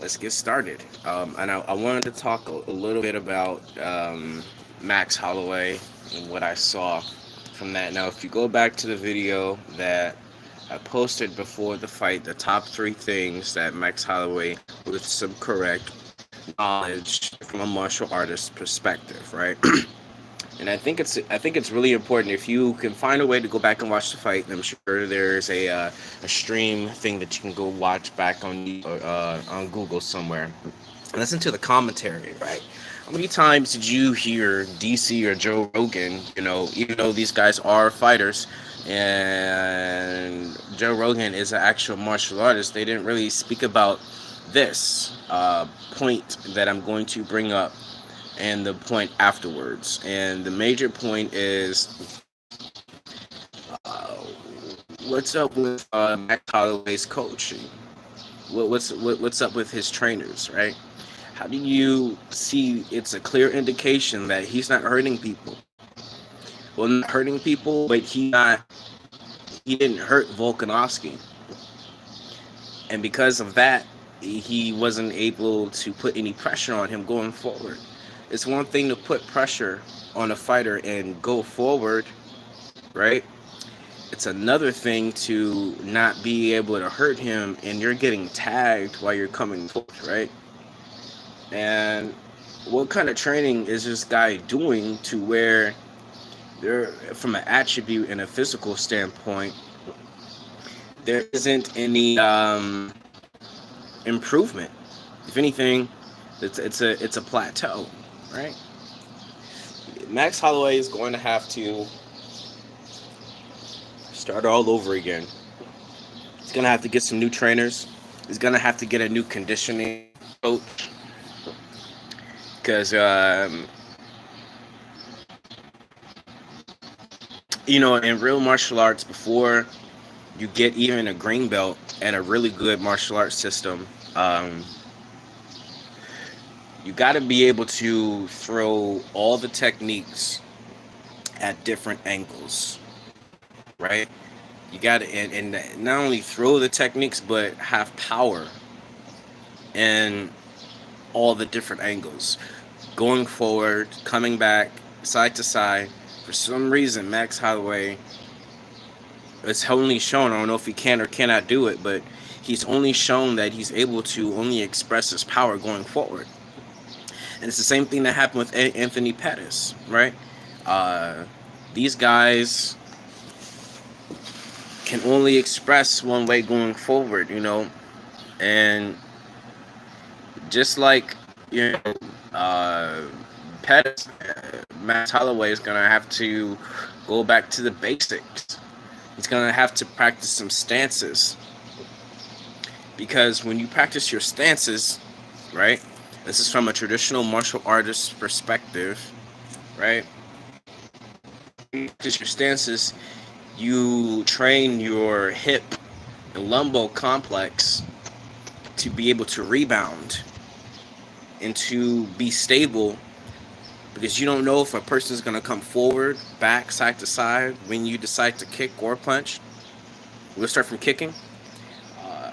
let's get started. And I wanted to talk a little bit about Max Holloway and what I saw from that. Now, if you go back to the video that I posted before the fight, the top three things that Max Holloway, with some correct knowledge from a martial artist perspective, right? And I think it's really important if you can find a way to go back and watch the fight. And I'm sure there's a stream thing that you can go watch back on Google somewhere. Listen to the commentary, right? How many times did you hear DC or Joe Rogan? Even though these guys are fighters, and Joe Rogan is an actual martial artist, they didn't really speak about this point that I'm going to bring up and the point afterwards. And the major point is uh, what's up with Max Holloway's coaching? What's up with his trainers, right? How do you see it's a clear indication that he's not hurting people? Well, not hurting people, but he didn't hurt Volkanovski, and because of that, he wasn't able to put any pressure on him going forward. It's one thing to put pressure on a fighter and go forward, right? It's another thing to not be able to hurt him and you're getting tagged while you're coming forward, right? And what kind of training is this guy doing to where there, from an attribute and a physical standpoint, there isn't any improvement? If anything, it's a plateau, right? Max Holloway is going to have to start all over again. He's going to have to get some new trainers. He's going to have to get a new conditioning coach because in real martial arts, before you get even a green belt and a really good martial arts system, you got to be able to throw all the techniques at different angles, right? You got to and not only throw the techniques, but have power in all the different angles, going forward, coming back, side to side. For some reason, Max Holloway, it's only shown. I don't know if he can or cannot do it, but he's only shown that he's able to only express his power going forward. And it's the same thing that happened with Anthony Pettis, right? Uh, these guys can only express one way going forward, and just like you know, uh, Pettis, Max Holloway is gonna have to go back to the basics. He's gonna have to practice some stances because when you practice your stances, right? This is from a traditional martial artist perspective, right? Practice your stances. You train your hip and lumbo complex to be able to rebound and to be stable because you don't know if a person is going to come forward, back, side to side when you decide to kick or punch. We'll start from kicking. Uh,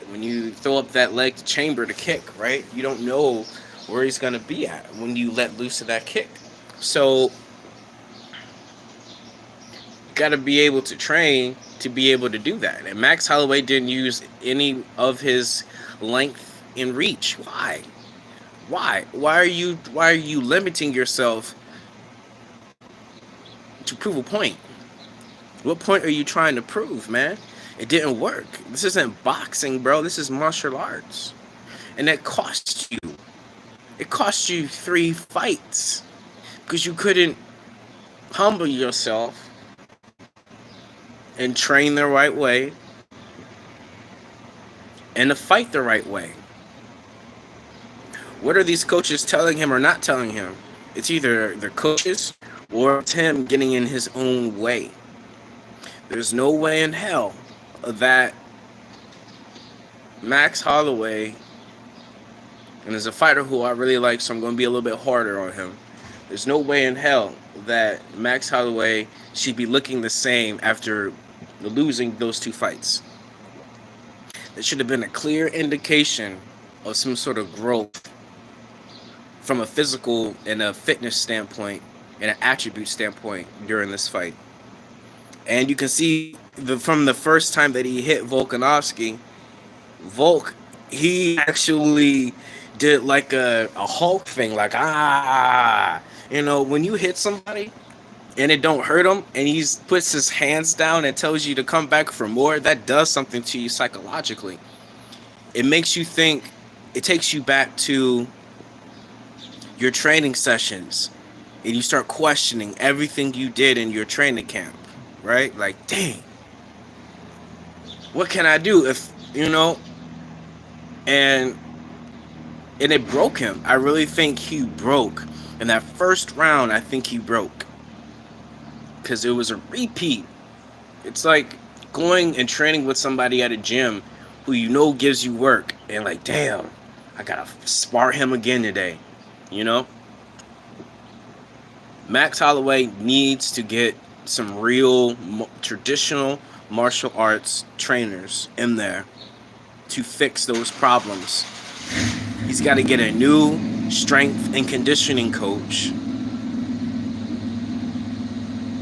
when you throw up that leg to chamber to kick, right? You don't know where he's going to be at when you let loose of that kick. So got to be able to train to be able to do that. And Max Holloway didn't use any of his length and reach. Why? Why are you limiting yourself to prove a point? What point are you trying to prove, man? It didn't work. This isn't boxing, bro. This is martial arts. And it cost you. It cost you 3 fights because you couldn't humble yourself and train the right way and to fight the right way. What are these coaches telling him or not telling him? It's either the coaches or it's him getting in his own way. There's no way in hell that Max Holloway, and as a fighter who I really like, so I'm going to be a little bit harder on him. There's no way in hell that Max Holloway should be looking the same after losing those 2 fights. There should have been a clear indication of some sort of growth from a physical and a fitness standpoint and an attribute standpoint during this fight. And you can see from the first time that he hit Volkanovski, Volk, he actually did like a Hulk thing, like when you hit somebody and it don't hurt him, and he puts his hands down and tells you to come back for more, that does something to you psychologically. It makes you think. It takes you back to your training sessions, and you start questioning everything you did in your training camp, right? Like, dang, what can I do if and it broke him. I really think he broke in that first round. I think he broke because it was a repeat. It's like going and training with somebody at a gym who gives you work, and like, damn, I gotta spar him again today. Max Holloway needs to get some real traditional martial arts trainers in there to fix those problems. He's got to get a new strength and conditioning coach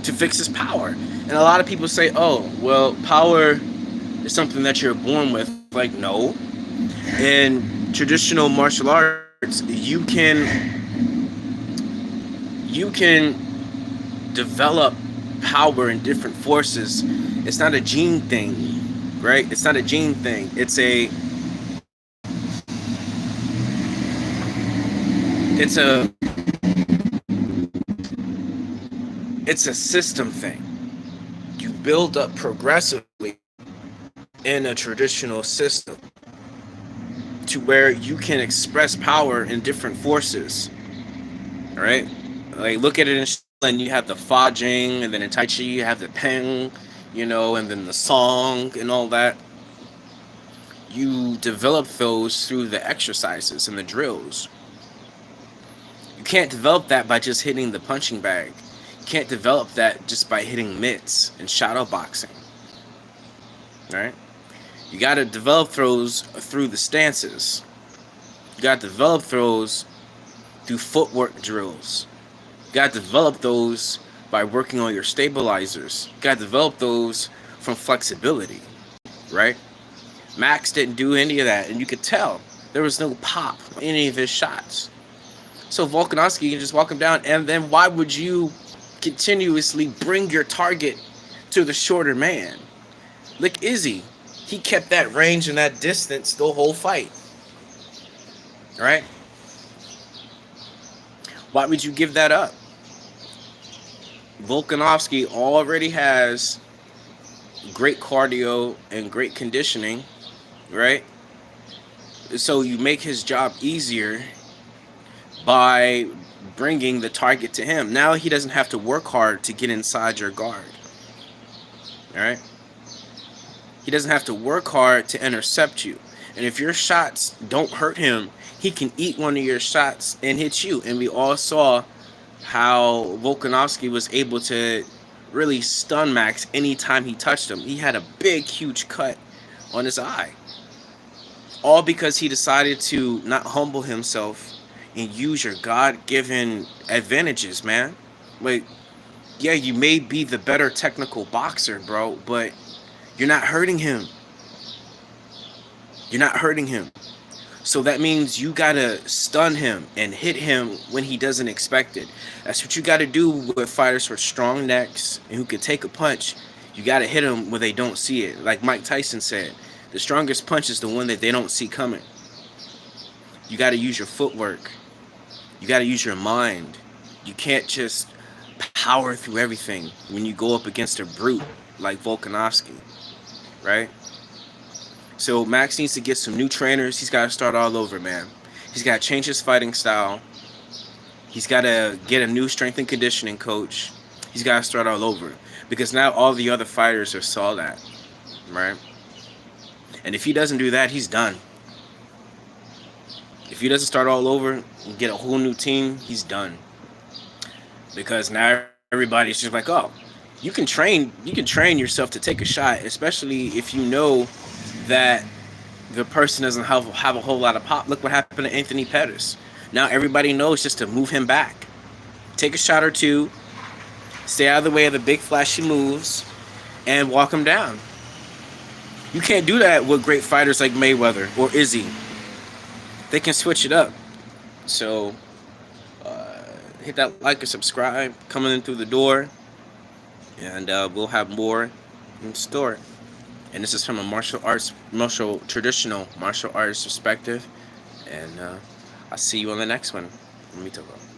to fix his power. And a lot of people say, oh, well, power is something that you're born with. Like, no. In traditional martial arts, you can develop power in different forces. It's not a gene thing, right? It's not a gene thing. It's a system thing. You build up progressively in a traditional system to where you can express power in different forces. All right? Like, look at it in Shaolin, you have the Fa Jing, and then in Tai Chi you have the Peng, and then the Song and all that. You develop those through the exercises and the drills. You can't develop that by just hitting the punching bag. You can't develop that just by hitting mitts and shadow boxing. Right? You got to develop throws through the stances. You got to develop throws through footwork drills. You got to develop those by working on your stabilizers. You got to develop those from flexibility, right? Max didn't do any of that, and you could tell there was no pop in any of his shots. So Volkanovski can just walk him down, and then why would you continuously bring your target to the shorter man? Look, Izzy, he kept that range and that distance the whole fight, right? Why would you give that up? Volkanovski already has great cardio and great conditioning, right? So you make his job easier by bringing the target to him. Now he doesn't have to work hard to get inside your guard, all right? He doesn't have to work hard to intercept you. And if your shots don't hurt him, he can eat one of your shots and hit you. And we all saw how Volkanovski was able to really stun Max anytime he touched him. He had a big, huge cut on his eye. All because he decided to not humble himself and use your God-given advantages, man. Like, yeah, you may be the better technical boxer, bro, but you're not hurting him. You're not hurting him. So that means you gotta stun him and hit him when he doesn't expect it. That's what you gotta do with fighters with strong necks and who can take a punch. You gotta hit them when they don't see it. Like Mike Tyson said, the strongest punch is the one that they don't see coming. You gotta use your footwork. You gotta use your mind. You can't just power through everything when you go up against a brute like Volkanovski, right? So Max needs to get some new trainers. He's got to start all over, man. He's got to change his fighting style. He's got to get a new strength and conditioning coach. He's got to start all over because now all the other fighters are saw that, right? And if he doesn't do that, he's done. If he doesn't start all over and get a whole new team, he's done. Because now everybody's just like, oh, you can train yourself to take a shot, especially if you know that the person doesn't have a whole lot of pop. Look what happened to Anthony Pettis. Now everybody knows just to move him back. Take a shot or two, stay out of the way of the big flashy moves, and walk him down. You can't do that with great fighters like Mayweather or Izzy. They can switch it up. So, hit that like and subscribe. Coming in through the door, and we'll have more in store. And this is from a traditional martial arts perspective. And I'll see you on the next one. Let me talk about.